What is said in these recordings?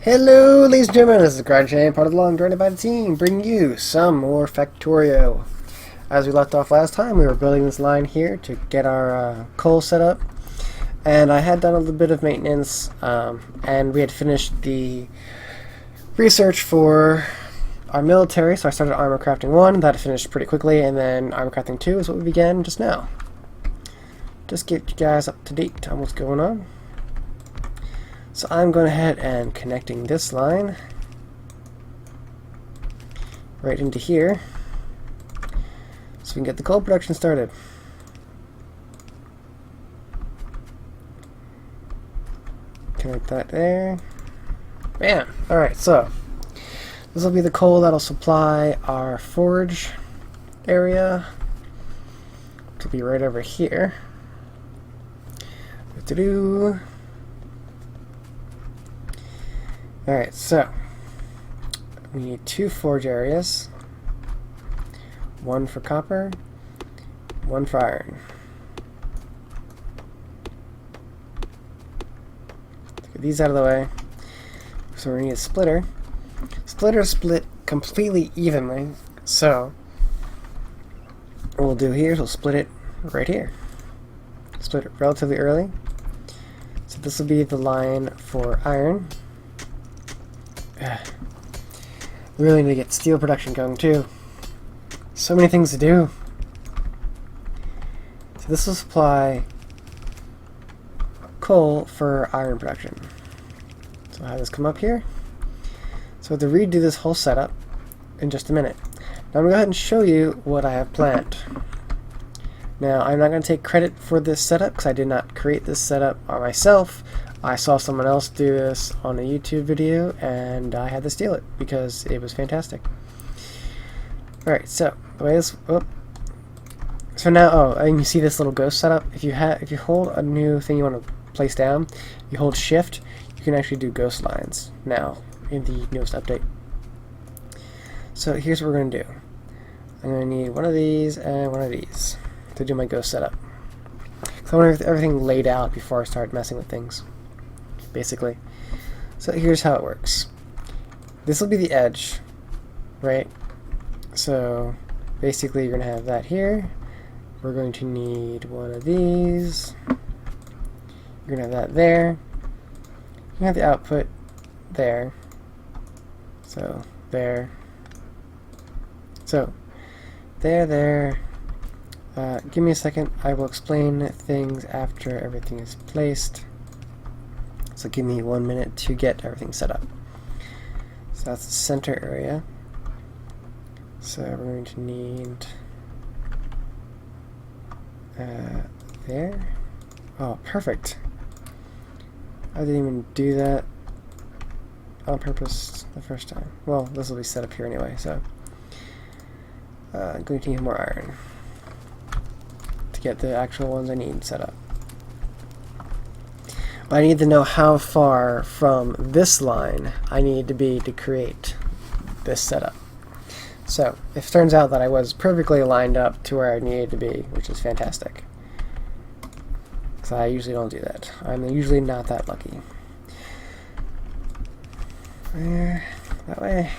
Hello, ladies and gentlemen, this is ACryInShame, part of the long journey by the team, bringing you some more Factorio. As we left off last time, we were building this line here to get our coal set up, and I had done a little bit of maintenance, and we had finished the research for our military, so I started Armor Crafting 1, that finished pretty quickly, and then Armor Crafting 2 is what we began just now. Just get you guys up to date on what's going on. So I'm going ahead and connecting this line right into here so we can get the coal production started. Connect that there. Bam! Alright, so this will be the coal that'll supply our forge area, which will be right over here. Alright, so we need 2 forge areas, 1 for copper, 1 for iron. Get these out of the way. So we need a splitter. Splitters split completely evenly, so what we'll do here is we'll split it right here. Split it relatively early. So this will be the line for iron. We really need to get steel production going too. So many things to do. So this will supply coal for iron production. So I'll have this come up here. So I have to redo this whole setup in just a minute. Now I'm going to go ahead and show you what I have planned. Now I'm not going to take credit for this setup because I did not create this setup myself. I saw someone else do this on a YouTube video and I had to steal it because it was fantastic. Alright, so the way this so now and you see this little ghost setup. If you hold a new thing you want to place down, you hold shift, you can actually do ghost lines now in the newest update. So here's what we're gonna do. I'm gonna need one of these and one of these to do my ghost setup. So I want everything laid out before I start messing with things, basically. So here's how it works. This will be the edge, right? So basically you're going to have that here. We're going to need one of these. You're going to have that there. You have the output there. So there. So there. Give me a second. I will explain things after everything is placed. So give me 1 minute to get everything set up. So that's the center area. So we're going to need there. Oh, perfect. I didn't even do that on purpose the first time. Well, this will be set up here anyway, so I'm going to need more iron to get the actual ones I need set up. But I need to know how far from this line I need to be to create this setup. So it turns out that I was perfectly lined up to where I needed to be, which is fantastic. Because I usually don't do that. I'm usually not that lucky. There, that way.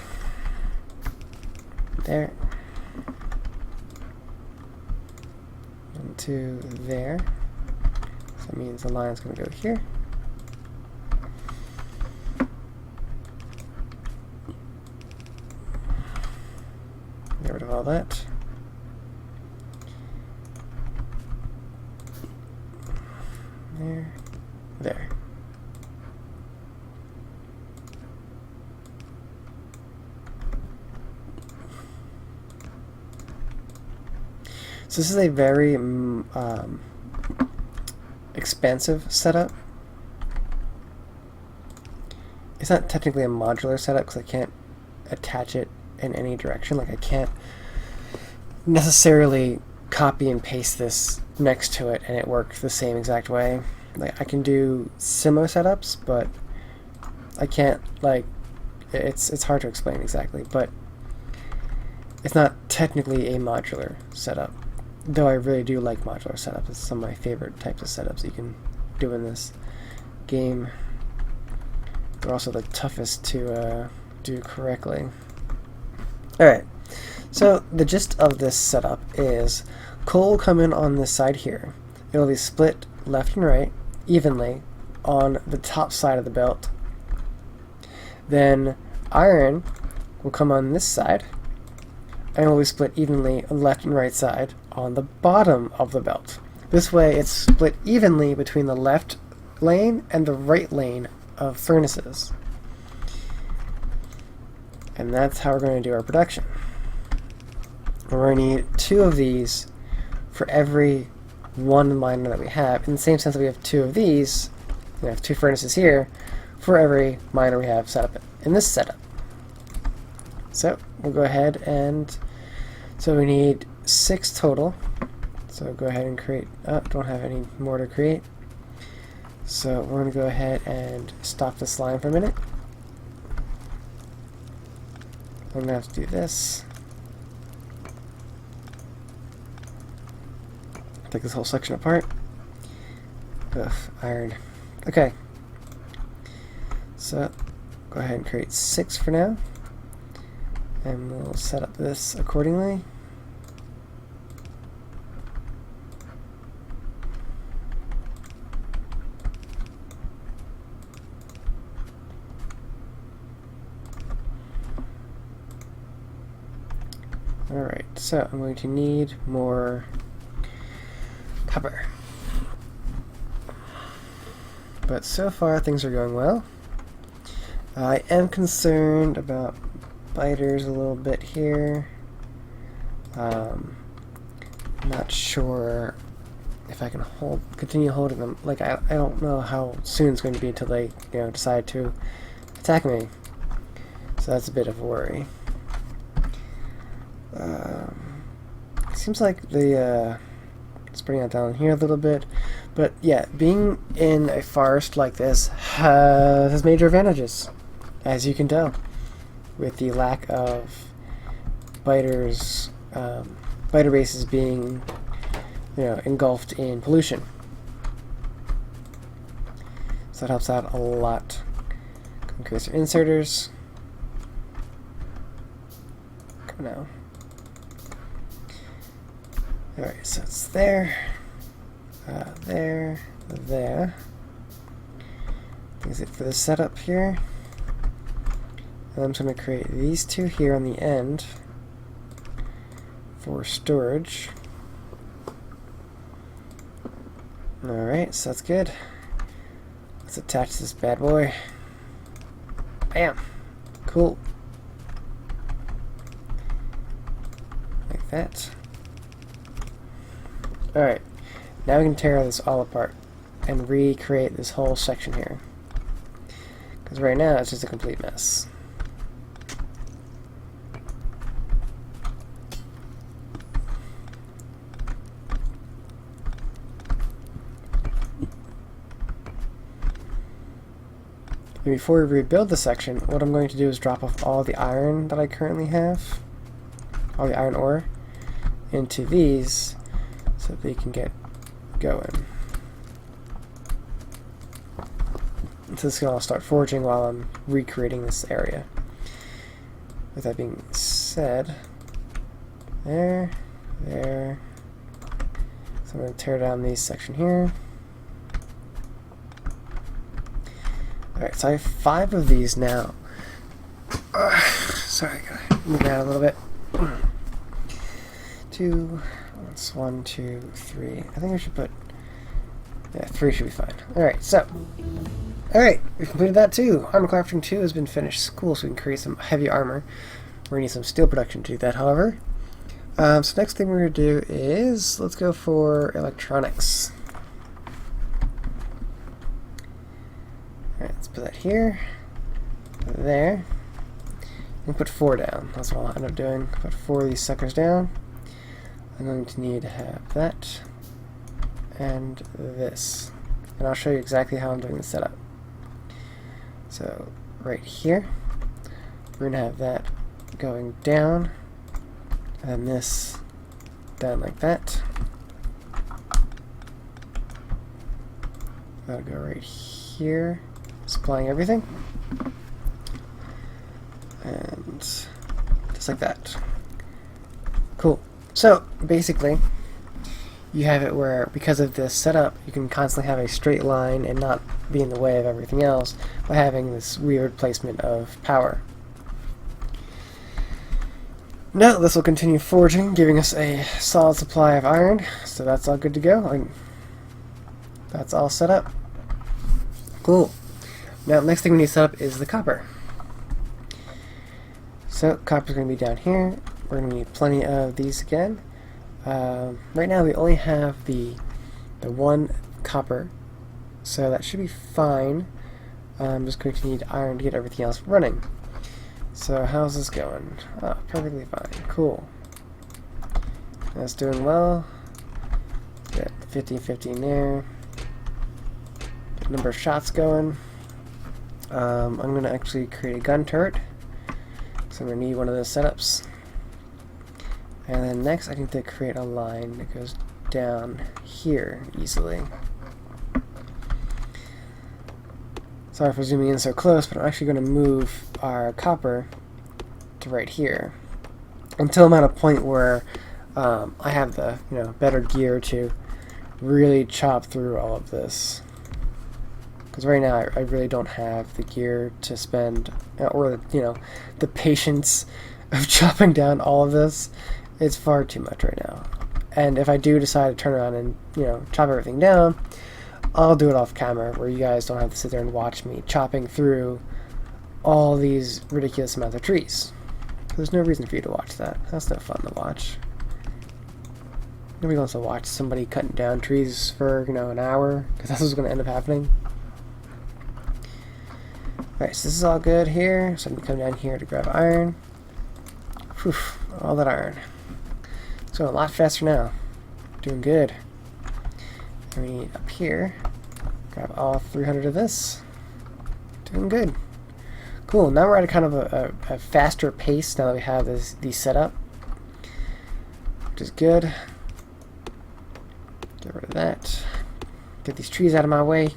There. And to there. So that means the line's going to go here. Get rid of all that. There. So this is a very expansive setup. It's not technically a modular setup because I can't attach it in any direction. Like I can't necessarily copy and paste this next to it and it works the same exact way. Like I can do similar setups, but I can't, like, it's hard to explain exactly, but it's not technically a modular setup. Though I really do like modular setups. It's some of my favorite types of setups you can do in this game. They're also the toughest to do correctly. Alright, so the gist of this setup is coal will come in on this side here. It will be split left and right evenly on the top side of the belt. Then iron will come on this side and will be split evenly on the left and right side on the bottom of the belt. This way it's split evenly between the left lane and the right lane of furnaces. And that's how we're going to do our production. We're going to need 2 of these for every 1 miner that we have. In the same sense that we have 2 of these, we have 2 furnaces here for every miner we have set up in this setup. So we'll go ahead and, so we need 6 total. So go ahead and create, don't have any more to create. So we're going to go ahead and stop this line for a minute. I'm going to have to do this. Take this whole section apart. Ugh, iron. Okay. So go ahead and create 6 for now. And we'll set up this accordingly. Alright, so I'm going to need more copper. But so far things are going well. I am concerned about biters a little bit here. I'm not sure if I can continue holding them. Like I don't know how soon it's going to be until they decide to attack me. So that's a bit of a worry. Seems like the spreading out down here a little bit, but yeah, being in a forest like this has major advantages, as you can tell, with the lack of biters, biter bases being engulfed in pollution. So that helps out a lot. Increase our inserters. Come now. Alright, so it's there, there. That's it for the setup here. And I'm just going to create these 2 here on the end for storage. Alright, so that's good. Let's attach this bad boy. Bam! Cool. Like that. Alright, now we can tear this all apart and recreate this whole section here. Because right now it's just a complete mess. And before we rebuild the section, what I'm going to do is drop off all the iron that I currently have, all the iron ore, into these so they can get going. So this is going to start forging while I'm recreating this area. With that being said, there. So I'm going to tear down this section here. Alright, so I have 5 of these now. Sorry, I gotta move that a little bit. 2, that's 1, 2, 3. I think I should put, 3 should be fine. Alright, so, we've completed that too. Armor crafting 2 has been finished. Cool, so we can create some heavy armor. We're gonna need some steel production to do that, however. So next thing we're gonna do is, let's go for electronics. Alright, let's put that here, there, and put 4 down. That's what I'll end up doing. Put 4 of these suckers down. I'm going to need to have that and this. And I'll show you exactly how I'm doing the setup. So right here, we're going to have that going down, and then this down like that. That'll go right here, supplying everything. And just like that. Cool. So basically, you have it where, because of this setup, you can constantly have a straight line and not be in the way of everything else by having this weird placement of power. Now this will continue forging, giving us a solid supply of iron, so that's all good to go. That's all set up. Cool. Now next thing we need to set up is the copper. So copper's going to be down here. We're going to need plenty of these again. Right now we only have the one copper, so that should be fine. I'm just going to need iron to get everything else running. So how's this going? Oh, perfectly fine. Cool. That's doing well. Get 15-15 there. Get number of shots going. I'm going to actually create a gun turret. So I'm going to need one of those setups. And then next I need to create a line that goes down here easily. Sorry for zooming in so close, but I'm actually going to move our copper to right here until I'm at a point where I have the better gear to really chop through all of this. Because right now I really don't have the gear to spend, or the patience of chopping down all of this. It's far too much right now. And if I do decide to turn around and chop everything down, I'll do it off camera, where you guys don't have to sit there and watch me chopping through all these ridiculous amounts of trees. There's no reason for you to watch that. That's no fun to watch. Nobody wants to watch somebody cutting down trees for an hour, because that's what's going to end up happening. Alright, so this is all good here. So I'm going to come down here to grab iron. Whew, all that iron. It's going a lot faster now. Doing good. And we need up here, grab all 300 of this. Doing good. Cool, now we're at a kind of a faster pace now that we have these set up, which is good. Get rid of that. Get these trees out of my way.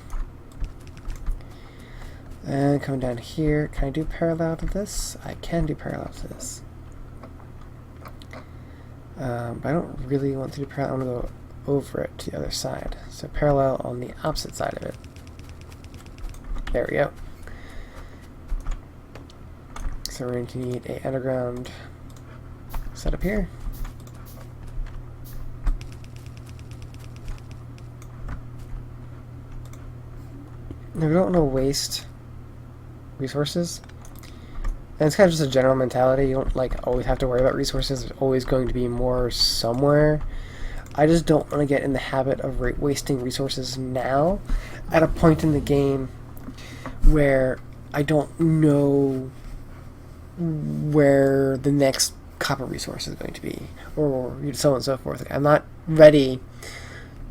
And coming down here, can I do parallel to this? I can do parallel to this. But I don't really want to do parallel. I want to go over it to the other side. So parallel on the opposite side of it. There we go. So we're going to need an underground setup here. Now we don't want to waste resources. And it's kind of just a general mentality. You don't always have to worry about resources. There's always going to be more somewhere. I just don't want to get in the habit of wasting resources now at a point in the game where I don't know where the next copper resource is going to be, or so on and so forth. I'm not ready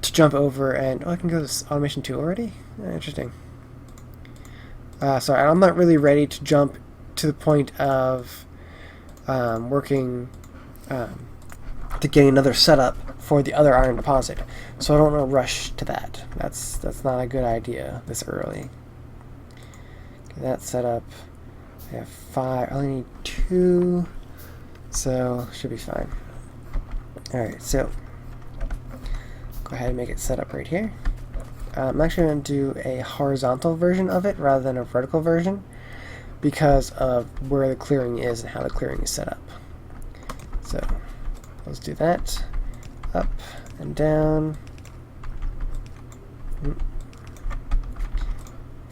to jump over and I can go to automation 2 already? Interesting. Sorry, I'm not really ready to jump to the point of working to getting another setup for the other iron deposit. So I don't want to rush to that. That's not a good idea this early. Get that set up. I have 5. I only need 2, so should be fine. Alright, so go ahead and make it set up right here. I'm actually going to do a horizontal version of it rather than a vertical version because of where the clearing is and how the clearing is set up. So let's do that. Up and down.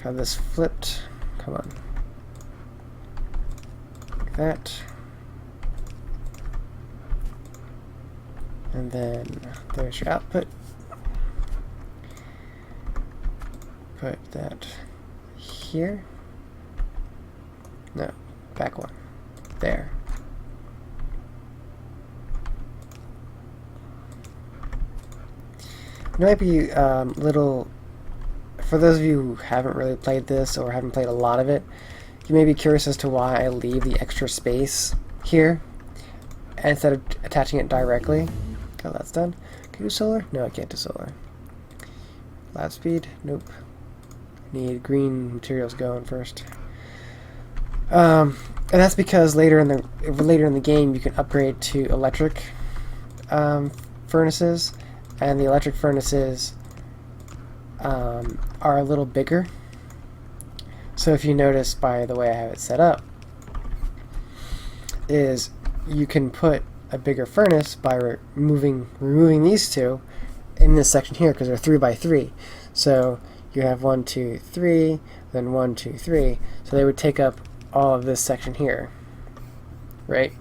Have this flipped. Come on. Like that. And then there's your output. Put that here. No, back one. There. It might be little, for those of you who haven't really played this or haven't played a lot of it, you may be curious as to why I leave the extra space here instead of attaching it directly. Oh, that's done. Can you do solar? No, I can't do solar. Lab speed? Nope. Need green materials going first. And that's because later in the game you can upgrade to electric furnaces, and the electric furnaces are a little bigger. So if you notice by the way I have it set up, is you can put a bigger furnace by removing these two in this section here, because they're 3 by 3. So you have 1, 2, 3, then 1, 2, 3. So they would take up all of this section here, right?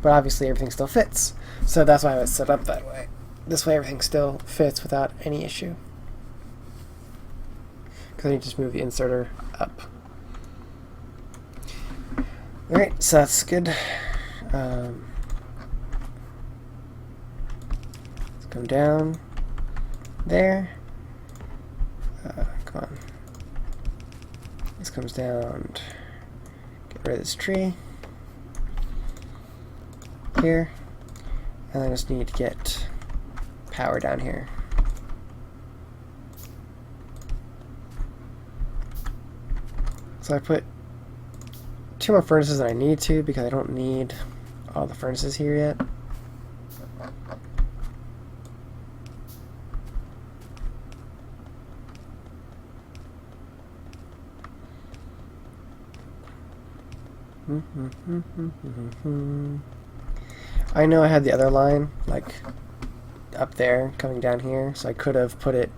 But obviously everything still fits. So that's why I was set up that way. This way everything still fits without any issue. Because I need to just move the inserter up. Alright, so that's good. Let's come down there. Come on. This comes down. Get rid of this tree. Here. And I just need to get power down here. So I put 2 more furnaces than I need to, because I don't need all the furnaces here yet. I know I had the other line, like, up there, coming down here, so I could have put it,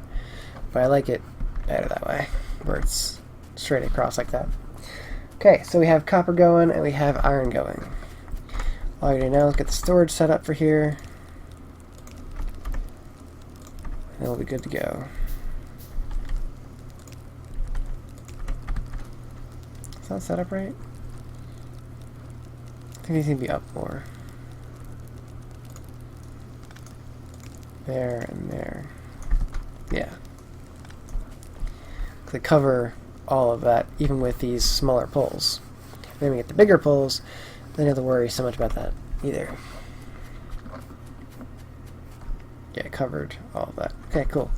but I like it better that way, where it's straight across like that. Okay, so we have copper going, and we have iron going. All you do now is get the storage set up for here, and it'll be good to go. Is that set up right? I think these need to be up more. There and there. Yeah. They cover all of that, even with these smaller poles. Then we get the bigger poles, then you don't have to worry so much about that either. Yeah, covered all of that. Okay, cool.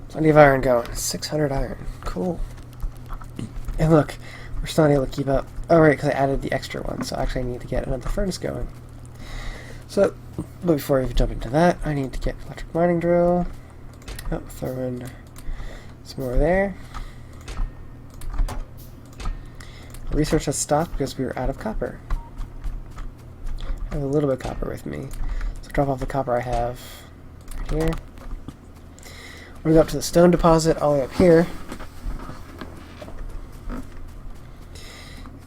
Plenty of iron going. 600 iron. Cool. And look, we're still not able to keep up. Oh, right, because I added the extra one, so actually I need to get another furnace going. So, but before we jump into that, I need to get electric mining drill. Oh, throw in some more there. Research has stopped because we were out of copper. I have a little bit of copper with me, so drop off the copper I have right here. We're going to go up to the stone deposit all the way up here.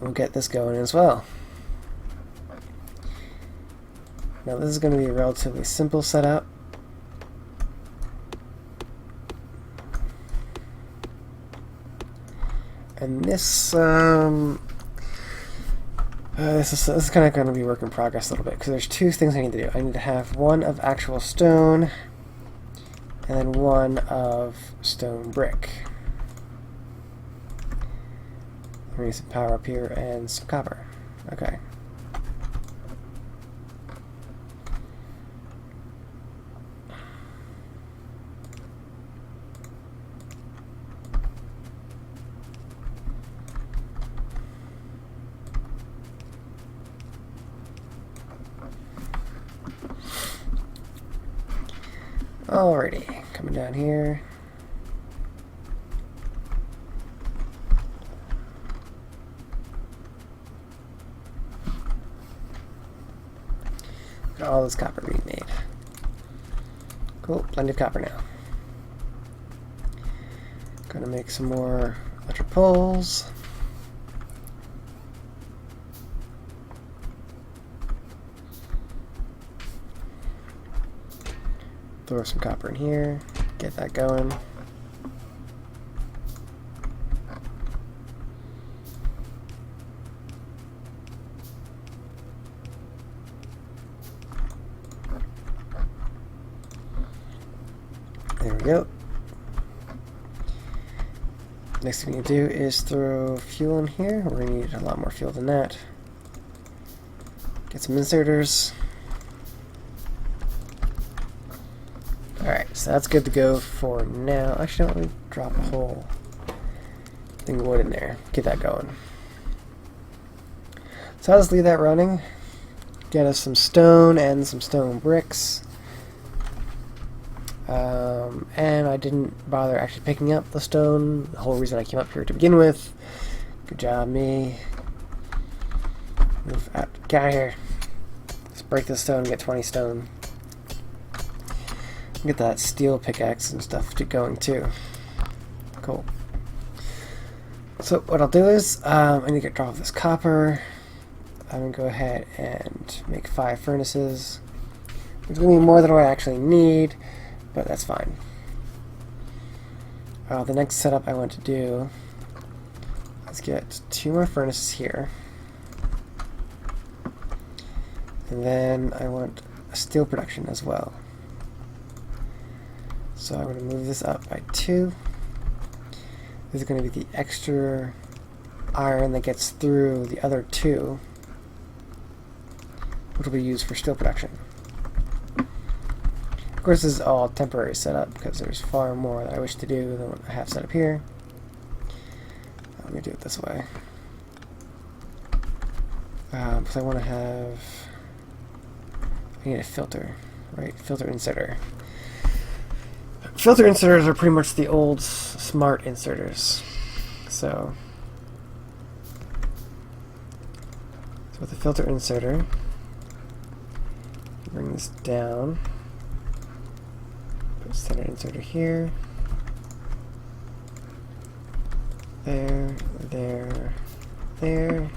We'll get this going as well. Now this is going to be a relatively simple setup. And this this is kind of going to be work in progress a little bit, because there's 2 things I need to do. I need to have one of actual stone, and then one of stone brick. I need some power up here and some copper. Okay. Alrighty, coming down here. Got all this copper being made. Cool, plenty of copper now. Gonna make some more electric poles. Throw some copper in here, get that going. There we go. Next thing we do is throw fuel in here. We're going to need a lot more fuel than that. Get some inserters. Alright, so that's good to go for now. Actually, let me drop a whole thing of wood in there. Get that going. So I'll just leave that running. Get us some stone and some stone bricks. And I didn't bother actually picking up the stone. The whole reason I came up here to begin with. Good job, me. Move out. Get out of here. Let's break this stone and get 20 stone. Get that steel pickaxe and stuff going too. Cool. So what I'll do is, I need to get off this copper. I'm going to go ahead and make 5 furnaces. There's going to be more than I actually need, but that's fine. The next setup I want to do is get 2 more furnaces here. And then I want a steel production as well. So I'm going to move this up by 2. This is going to be the extra iron that gets through the other 2, which will be used for steel production. Of course, this is all temporary setup because there's far more that I wish to do than what I have set up here. Let me do it this way. Because I want to have... I need a filter, right? Filter inserter. Filter inserters are pretty much the old smart inserters. So with the filter inserter, bring this down, put center inserter here, there, there, there.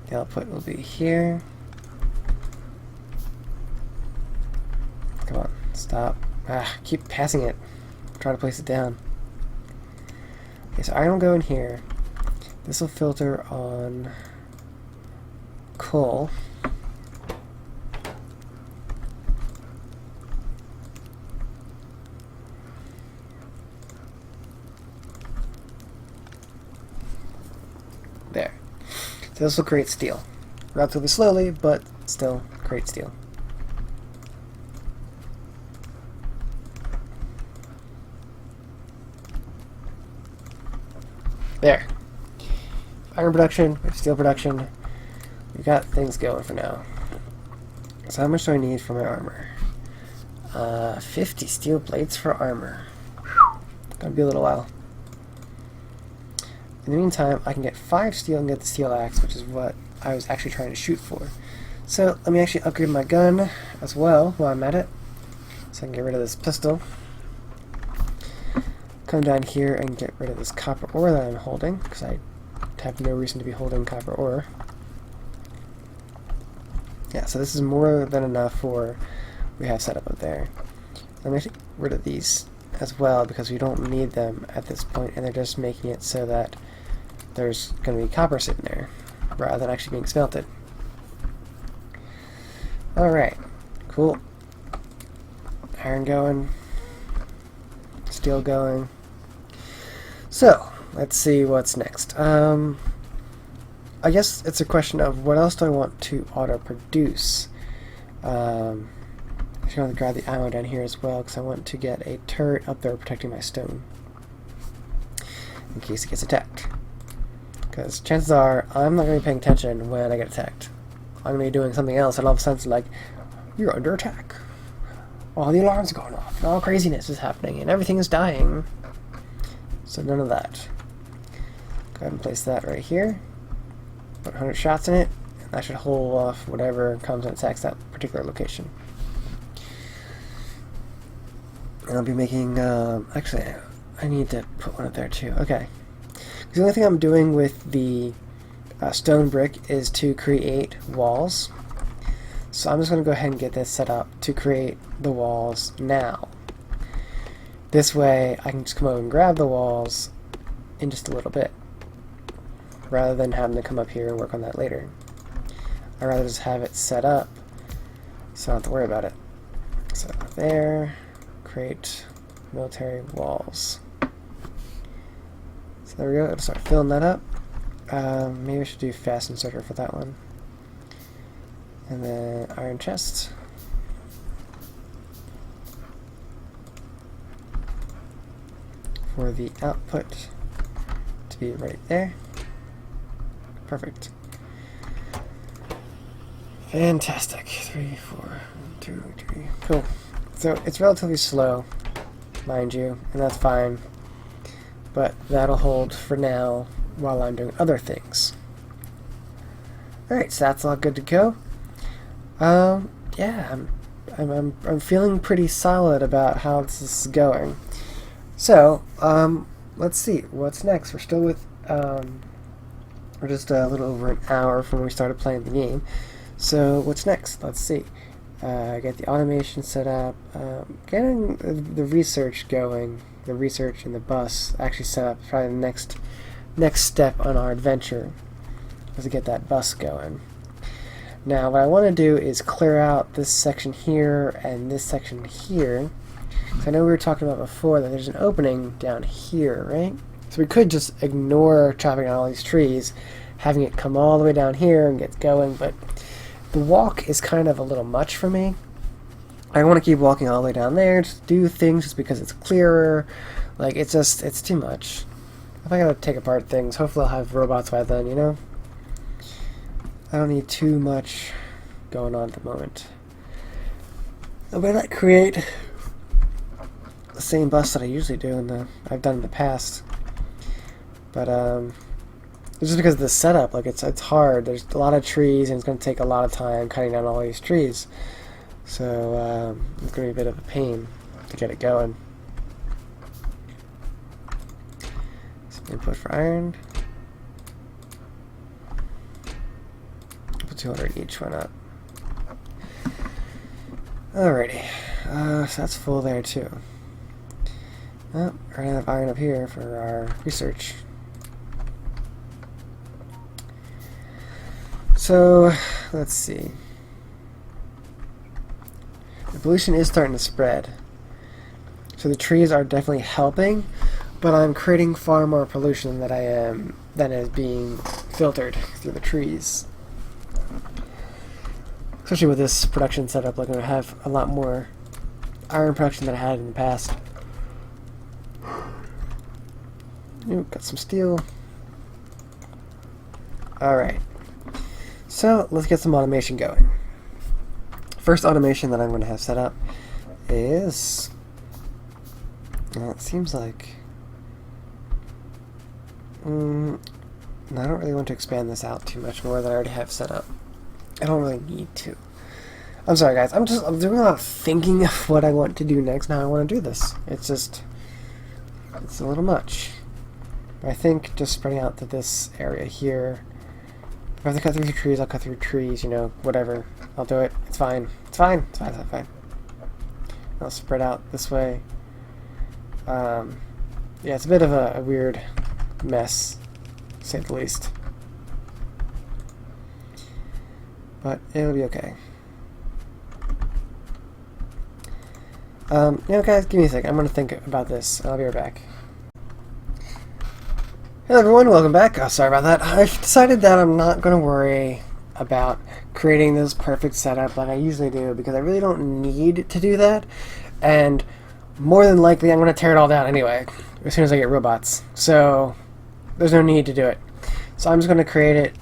The output will be here. Come on, stop. Keep passing it. Try to place it down. Okay, so iron will go in here. This will filter on coal. There. So this will create steel. Relatively slowly, but still create steel. There. Iron production, we have steel production. We've got things going for now. So how much do I need for my armor? 50 steel plates for armor. Gonna be a little while. In the meantime, I can get 5 steel and get the steel axe, which is what I was actually trying to shoot for. So let me actually upgrade my gun as well while I'm at it. So I can get rid of this pistol. Come down here and get rid of this copper ore that I'm holding, because I have no reason to be holding copper ore. Yeah, so this is more than enough for what we have set up there. I'm going to get rid of these as well, because we don't need them at this point, and they're just making it so that there's going to be copper sitting there, rather than actually being smelted. Alright, cool. Iron going. Steel going. So, let's see what's next. I guess it's a question of what else do I want to auto-produce. I should want to grab the ammo down here as well, because I want to get a turret up there protecting my stone in case it gets attacked. Because chances are I'm not going to be paying attention when I get attacked. I'm going to be doing something else, and all of a sudden it's like, you're under attack. All the alarms are going off, and all craziness is happening, and everything is dying. So none of that. Go ahead and place that right here. Put 100 shots in it, and that should hold off whatever comes and attacks that particular location. And I'll be making, actually, I need to put one up there too. Okay. The only thing I'm doing with the stone brick is to create walls. So I'm just going to go ahead and get this set up to create the walls now. This way I can just come over and grab the walls in just a little bit, rather than having to come up here and work on that later. I'd rather just have it set up so I don't have to worry about it. So there, create military walls. So there we go, it'll start filling that up. Maybe I should do fast inserter for that one. And then iron chest. For the output to be right there. Perfect. Fantastic. 3, 4, 2, 3. Cool. So it's relatively slow, mind you, and that's fine. But that'll hold for now while I'm doing other things. Alright, so that's all good to go. Yeah, I'm feeling pretty solid about how this is going. So, let's see, what's next? We're still with, we're just a little over an hour from when we started playing the game. So, what's next? Let's see. Get the automation set up, getting the research going, the research and the bus actually set up, probably the next step on our adventure, is to get that bus going. Now, what I want to do is clear out this section here and this section here. So I know we were talking about before that there's an opening down here, right? So we could just ignore chopping down all these trees, having it come all the way down here and get going, but the walk is kind of a little much for me. I want to keep walking all the way down there, just do things just because it's clearer. Like, it's too much. If I gotta take apart things, hopefully I'll have robots by then, you know? I don't need too much going on at the moment. I might not create the same bus that I usually do I've done in the past. But it's just because of the setup, like it's hard. There's a lot of trees and it's gonna take a lot of time cutting down all these trees. So it's gonna be a bit of a pain to get it going. Some input for iron. 200 each, why not? Alrighty, so that's full there too. Oh, we're gonna have iron up here for our research. So, let's see. The pollution is starting to spread. So the trees are definitely helping, but I'm creating far more pollution than is being filtered through the trees. Especially with this production setup, like I'm gonna have a lot more iron production than I had in the past. Ooh, got some steel. Alright. So let's get some automation going. First automation that I'm gonna have set up is, well, it seems like I don't really want to expand this out too much more than I already have set up. I don't really need to. I'm sorry guys, I'm doing a lot of thinking of what I want to do next, now I want to do this. It's a little much. But I think just spreading out to this area here, if I have to cut through the trees, I'll cut through trees, you know, whatever. I'll do it. It's fine. It's fine. It's fine. It's fine. I'll spread out this way. Yeah, it's a bit of a weird mess, to say the least. But it'll be okay. You know, guys, give me a sec. I'm going to think about this. I'll be right back. Hello, everyone. Welcome back. Oh, sorry about that. I've decided that I'm not going to worry about creating this perfect setup like I usually do because I really don't need to do that. And more than likely, I'm going to tear it all down anyway as soon as I get robots. So there's no need to do it. So I'm just going to create it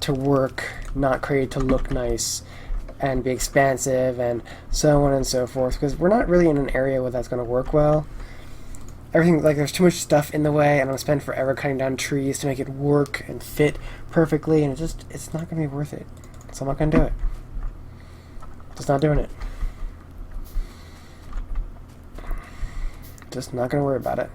to work, not create to look nice and be expansive and so on and so forth, because we're not really in an area where that's going to work well. Everything, like, there's too much stuff in the way and I'm going to spend forever cutting down trees to make it work and fit perfectly, and it's not going to be worth it. So I'm not going to do it. Just not doing it. Just not going to worry about it.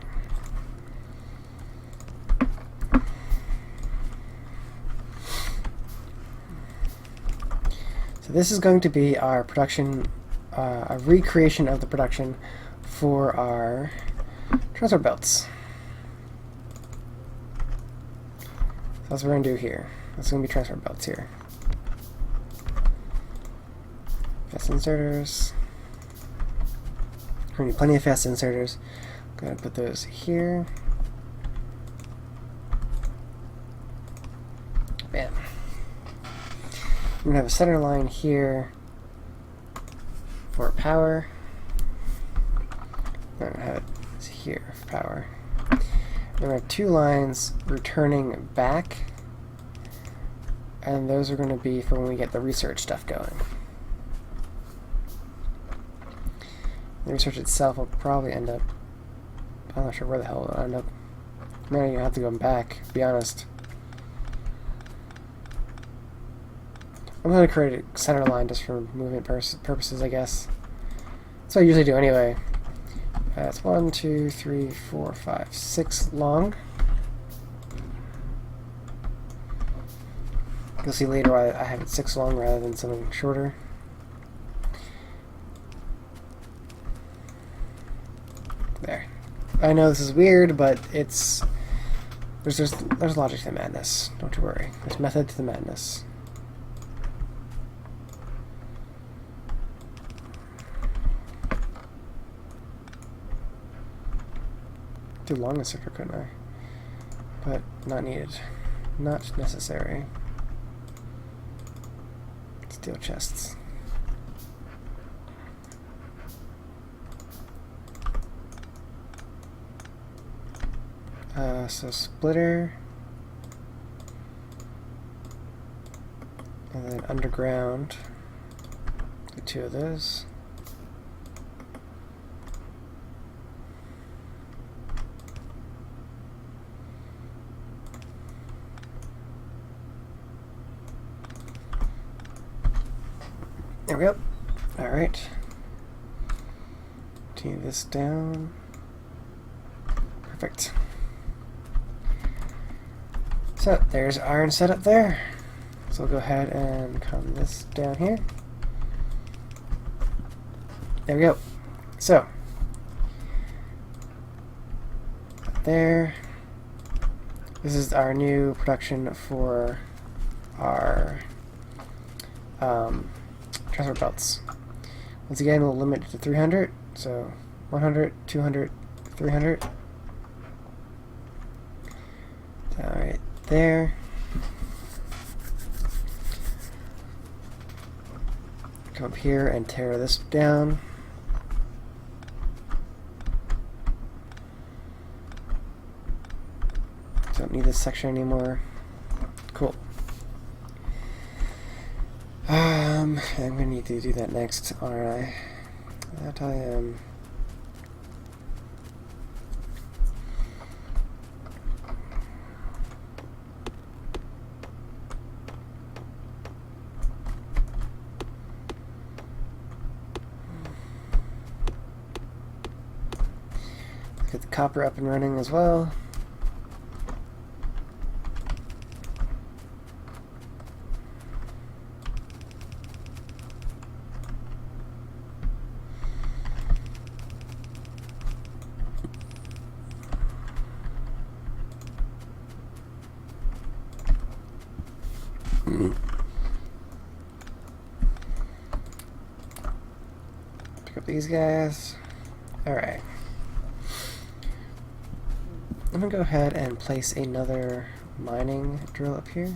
So this is going to be our production, a recreation of the production for our transfer belts. So that's what we're going to do here. That's going to be transfer belts here. Fast inserters. We're going to need plenty of fast inserters. I'm going to put those here. Bam. I'm going to have a center line here for power. I'm going to have it here for power. I'm going to have two lines returning back and those are going to be for when we get the research stuff going. The research itself will probably end up, I'm not sure where the hell it'll end up. Man, you have to go back, to be honest. I'm going to create a center line just for movement purposes, I guess. That's what I usually do anyway. It's 1, 2, 3, 4, 5, 6 long. You'll see later why I have it 6 long rather than something shorter. There. I know this is weird, but it's there's logic to the madness. Don't you worry. There's method to the madness. Too long a sector, couldn't I? But not needed. Not necessary. Steel chests. So splitter. And then underground. Do 2 of those. There we go. Alright. Continue this down. Perfect. So, there's iron set up there. So we'll go ahead and come this down here. There we go. So, there. This is our new production for our transfer belts. Once again, we'll limit it to 300. So 100, 200, 300. Alright, there. Come up here and tear this down. Don't need this section anymore. Cool. I'm gonna need to do that next, aren't I? That I am. Get the copper up and running as well. Pick up these guys. Alright. I'm gonna go ahead and place another mining drill up here.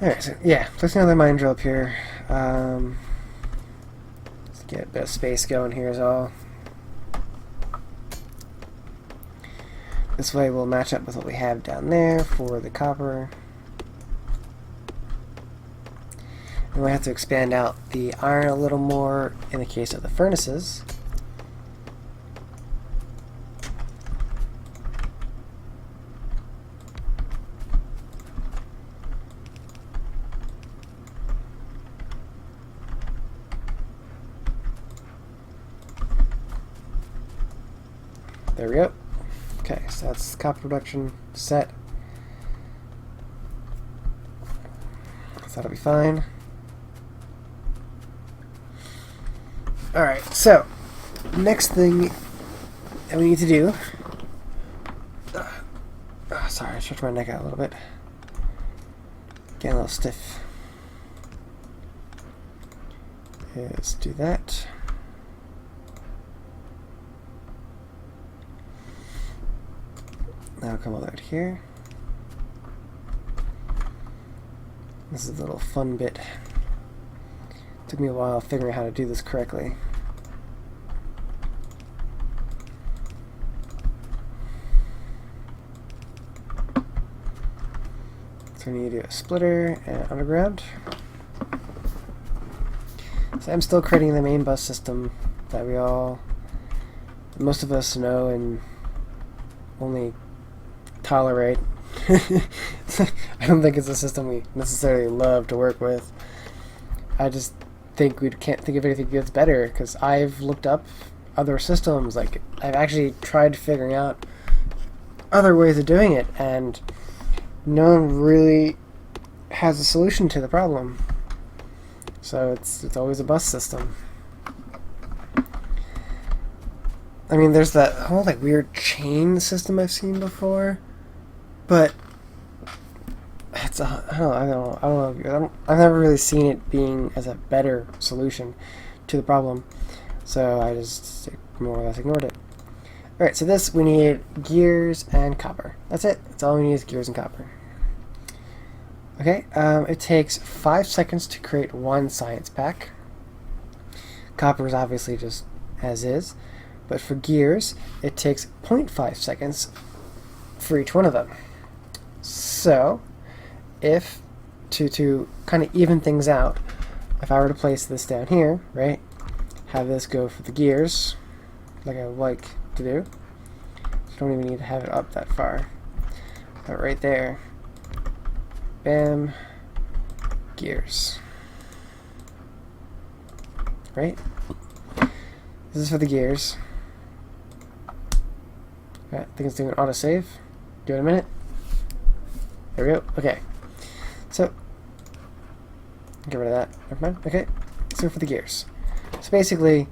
Alright, so yeah, place another mining drill up here. Let's get a bit of space going here as well. This way we'll match up with what we have down there for the copper. And we have to expand out the iron a little more in the case of the furnaces. There we go. Okay, so that's copper production set. So that'll be fine. Alright, so next thing that we need to do. Sorry, I stretched my neck out a little bit. Getting a little stiff. Is do that. Now come all the way out here. This is a little fun bit. Took me a while figuring out how to do this correctly. So we need to do a splitter and underground. So I'm still creating the main bus system that most of us know and only tolerate. I don't think it's a system we necessarily love to work with. I just think we can't think of anything that's better, because I've looked up other systems. Like, I've actually tried figuring out other ways of doing it, and no one really has a solution to the problem. So it's always a bus system. I mean, there's that whole like weird chain system I've seen before, but it's I don't know. I've never really seen it being as a better solution to the problem, so I just more or less ignored it. All right, so this we need gears and copper. That's it. That's all we need is gears and copper. Okay, it takes 5 seconds to create one science pack. Copper is obviously just as is, but for gears, it takes 0.5 seconds for each one of them. So, if to kind of even things out, if I were to place this down here, right, have this go for the gears, like I like to do, you don't even need to have it up that far, but right there, bam, gears, right? This is for the gears. I think it's doing an autosave. Give it a minute. There we go. Okay. So, get rid of that. Never mind. Okay. So for the gears. So basically,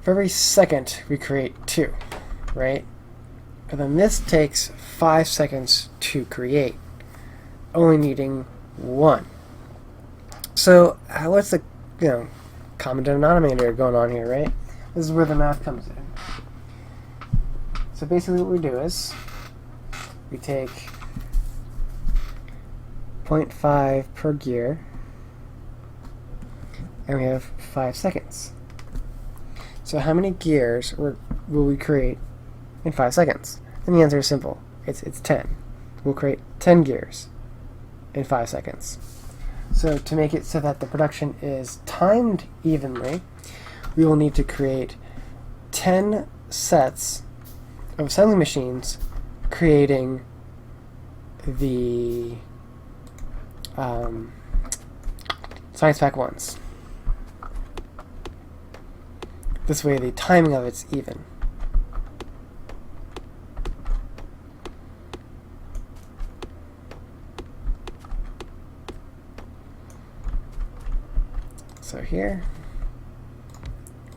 for every second we create 2, right? And then this takes 5 seconds to create, only needing 1. So what's the common denominator going on here, right? This is where the math comes in. So basically what we do is we take 0.5 per gear, and we have 5 seconds. So how many gears will we create in 5 seconds? And the answer is simple. It's 10. We'll create 10 gears in 5 seconds. So to make it so that the production is timed evenly, we will need to create 10 sets of assembly machines creating the science pack 1s. This way the timing of it's even. So here,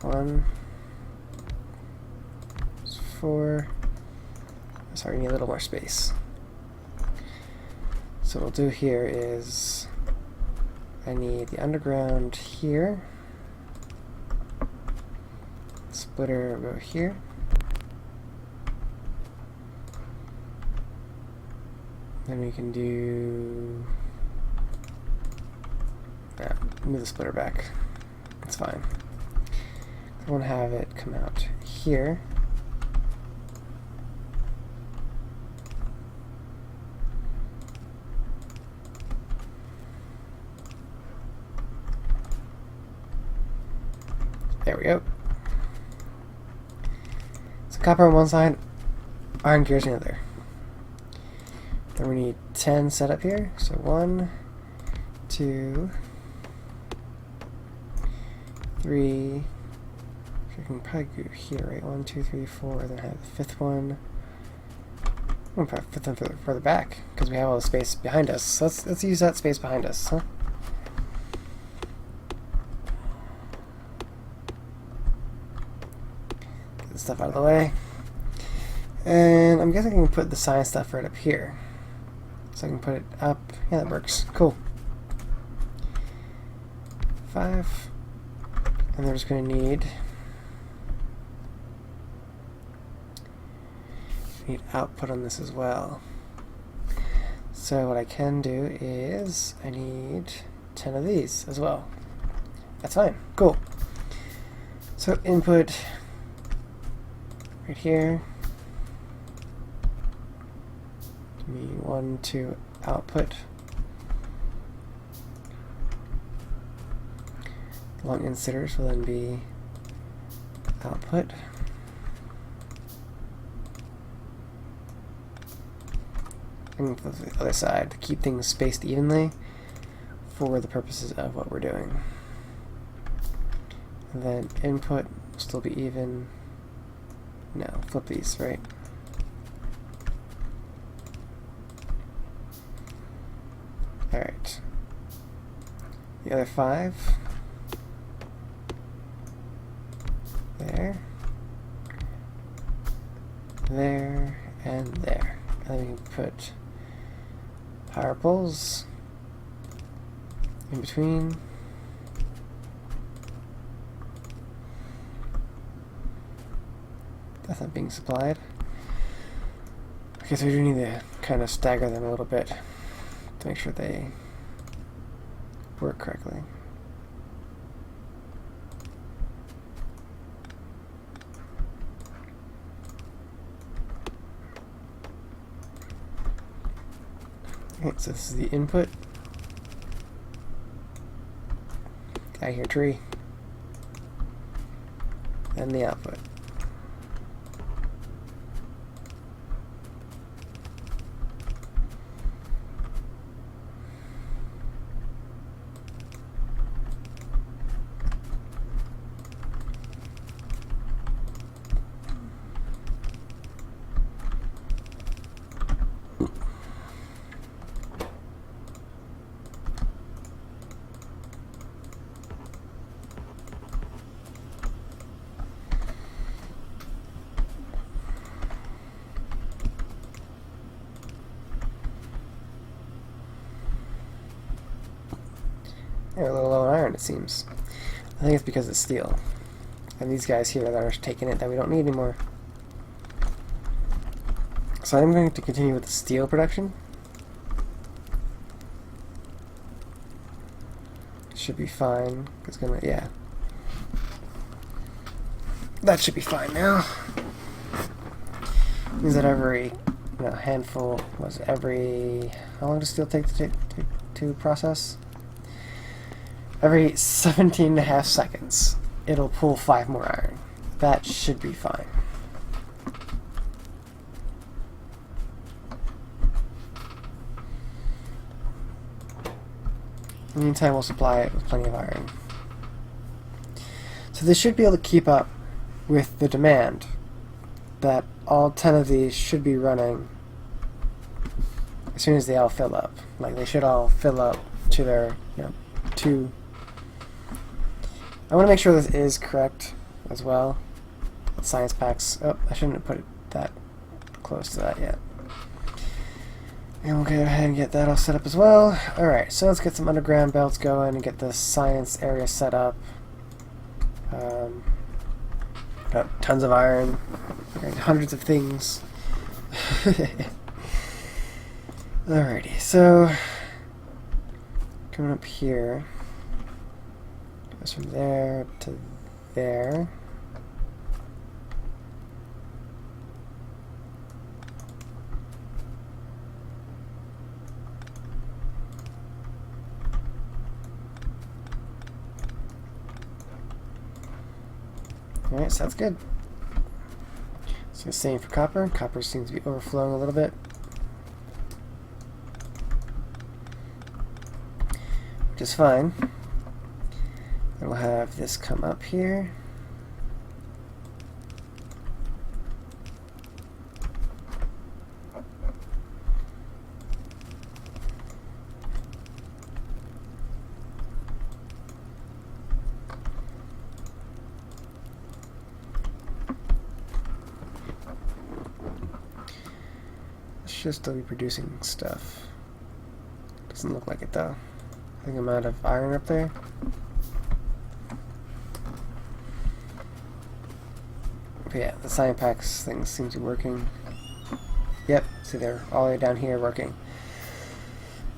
1, 4, sorry, we need a little more space. So what we'll do here is, I need the underground here, splitter will go here, then we can do, move the splitter back, it's fine. I want to have it come out here. There we go. So copper on one side, iron gears on the other. Then we need 10 set up here. So 1, 2, 3. We can probably go here, right? 1, 2, 3, 4. Then have the 5th one. I'm gonna put them further back because we have all the space behind us. So let's use that space behind us, huh? Get this stuff out of the way. And I'm guessing I can put the science stuff right up here. So I can put it up. Yeah, that works. Cool. 5. And they're just going to need output on this as well. So what I can do is I need 10 of these as well. That's fine. Cool. So input right here. Give me 1, 2 output. Long inserters will then be output. And the other side to keep things spaced evenly for the purposes of what we're doing. And then input will still be even. No, flip these, right? Alright. The other 5. There. There. And there. And then we can put power poles in between. That's not being supplied. Okay, so we do need to kind of stagger them a little bit to make sure they work correctly. Okay, so this is the input. Get out of here, tree. And the output. They're a little low on iron, it seems. I think it's because it's steel. And these guys here that are taking it that we don't need anymore. So I'm going to continue with the steel production. Should be fine. It's gonna, yeah. That should be fine now. Means that every handful was every. How long does steel take to process? Every 17.5 seconds, it'll pull 5 more iron. That should be fine. In the meantime, we'll supply it with plenty of iron. So this should be able to keep up with the demand that all 10 of these should be running as soon as they all fill up. Like, they should all fill up to their, 2. I want to make sure this is correct as well. Science packs. Oh, I shouldn't have put it that close to that yet. And we'll go ahead and get that all set up as well. Alright, so let's get some underground belts going and get the science area set up. Got tons of iron. Hundreds of things. Alrighty, so coming up here. Goes from there to there. Alright, so that's good. So the same for copper. Copper seems to be overflowing a little bit. Which is fine. And we'll have this come up here. Should still be producing stuff. Doesn't look like it though. I think I'm out of iron up there. But yeah, the science packs things seem to be working. Yep, see they're all the way down here working.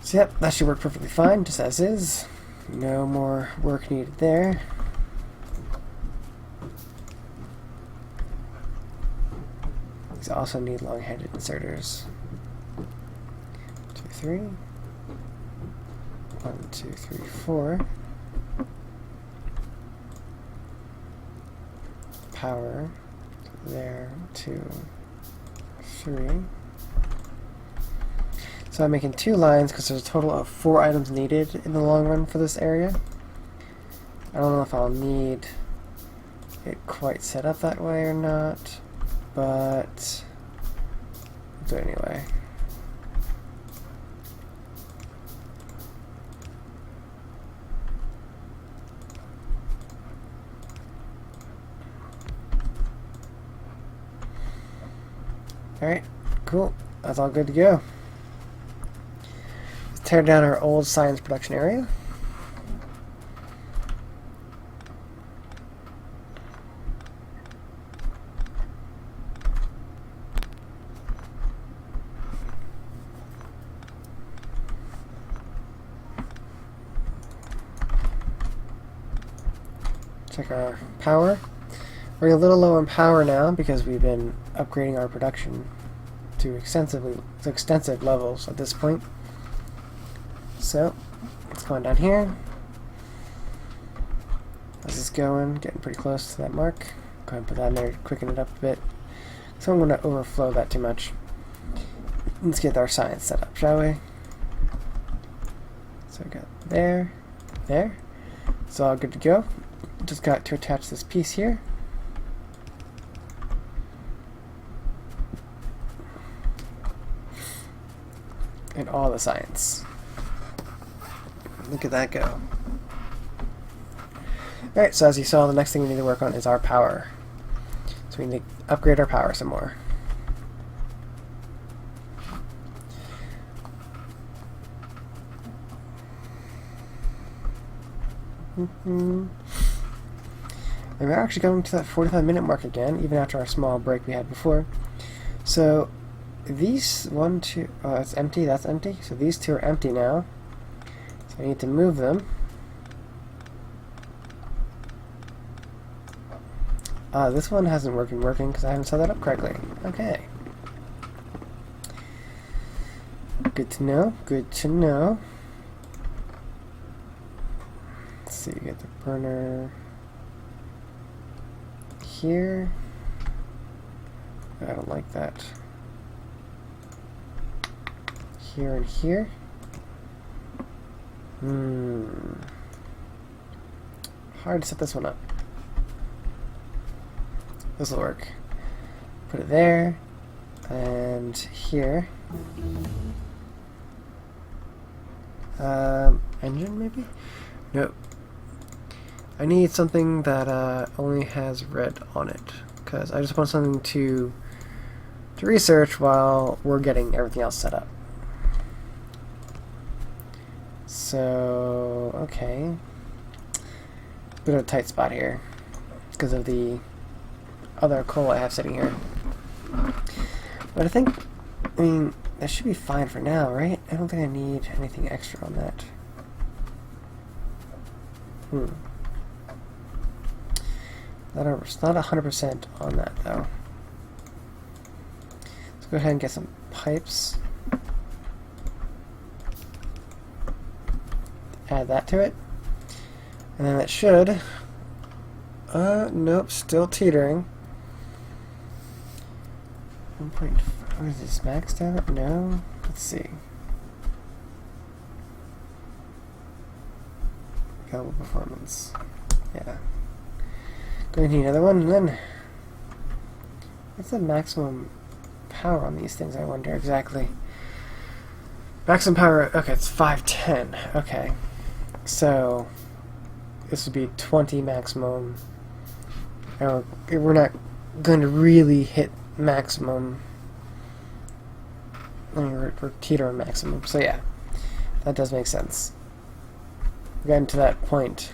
So yep, that should work perfectly fine, just as is. No more work needed there. These also need long-handed inserters. 3. 1, 2, 3, 4. Power. There. 2, 3. So I'm making 2 lines because there's a total of 4 items needed in the long run for this area. I don't know if I'll need it quite set up that way or not, but I'll do it anyway. Alright, cool. That's all good to go. Let's tear down our old science production area. Check our power. We're a little low on power now because we've been upgrading our production to extensive levels at this point. So let's go on down here. This is getting pretty close to that mark. Go ahead and put that in there, quicken it up a bit. So I'm going to overflow that too much. Let's get our science set up, shall we? So we got there. It's all good to go. Just got to attach this piece here. And all the science. Look at that go. Alright, so as you saw, the next thing we need to work on is our power. So we need to upgrade our power some more. And we're actually going to that 45-minute mark again, even after our small break we had before. So these that's empty, so these 2 are empty now. So I need to move them. This one hasn't working because I haven't set that up correctly. Okay. Good to know, Let's see, get the burner here. I don't like that. Here and here. Hard to set this one up. This will work. Put it there and here. Engine maybe? Nope. I need something that only has red on it, because I just want something to research while we're getting everything else set up. So, okay. Bit of a tight spot here because of the other coal I have sitting here. But I mean, that should be fine for now, right? I don't think I need anything extra on that. It's not 100% on that, though. Let's go ahead and get some pipes. Add that to it. And then it should... nope, still teetering. 1.5, is this maxed out? No? Let's see. Available performance. Yeah. Going to need another one, and then... what's the maximum power on these things, I wonder exactly? Maximum power, okay, it's 510. Okay. So, this would be 20 maximum. We're not going to really hit maximum. I mean, we're teetering maximum. So yeah, that does make sense. We're getting to that point.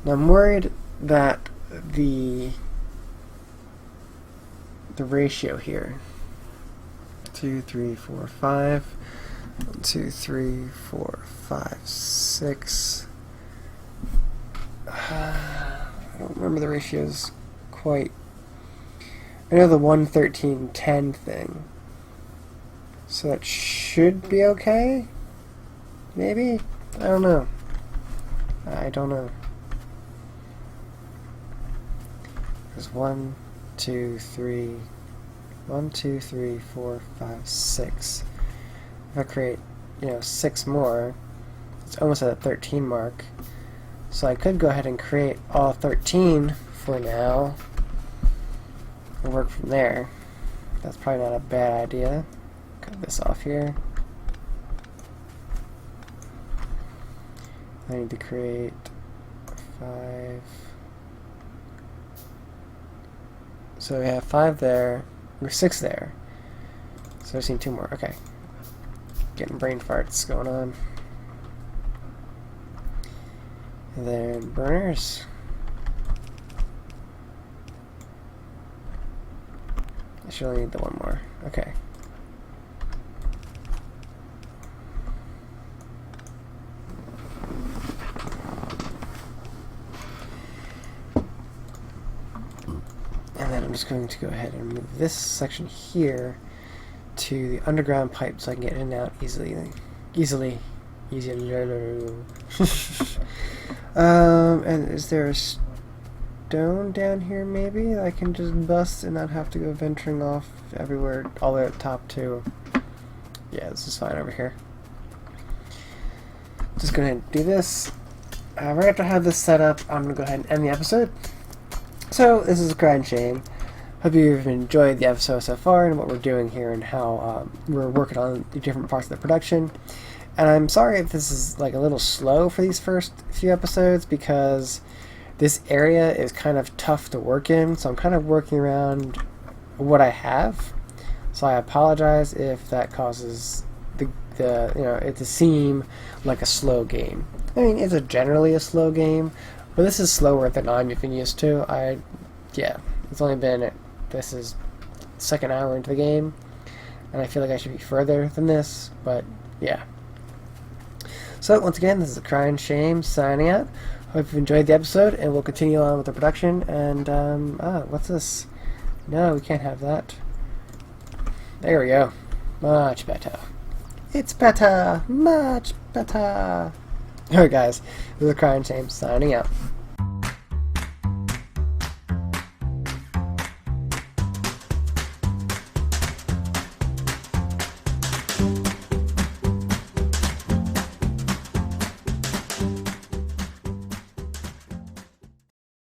Now I'm worried that the ratio here. 2, 3, 4, 5. 1, 2, 3, 4, 5, 6. I don't remember the ratios quite. I know the 1, 13, 10 thing. So that should be okay? Maybe? I don't know. I don't know. There's 1, 2, 3, 1, 2, 3, 4, 5, 6. If I create, 6 more, it's almost at the 13 mark. So I could go ahead and create all 13 for now and work from there. That's probably not a bad idea. Cut this off here. I need to create 5. So we have 5 there, or 6 there. So I've seen 2 more. Okay. Getting brain farts going on. And then burners. I should only need the 1 more. Okay. And then I'm just going to go ahead and move this section here to the underground pipe so I can get in and out easily. And is there a stone down here maybe I can just bust and not have to go venturing off everywhere all the way up top too? Yeah, this is fine over here. Just go ahead and do this. Right after I have this set up, I'm going to go ahead and end the episode. So, this is ACryInShame. Hope you've enjoyed the episode so far and what we're doing here and how we're working on the different parts of the production. And I'm sorry if this is like a little slow for these first few episodes because this area is kind of tough to work in, so I'm kind of working around what I have. So I apologize if that causes it to seem like a slow game. I mean, it's generally a slow game, but this is slower than I'm even used to. It's only been, this is second hour into the game, and I feel like I should be further than this, but yeah. So, once again, this is ACryInShame signing out. Hope you've enjoyed the episode, and we'll continue on with the production, and, what's this? No, we can't have that. There we go. Much better. It's better! Much better! Alright guys, this is ACryInShame signing out.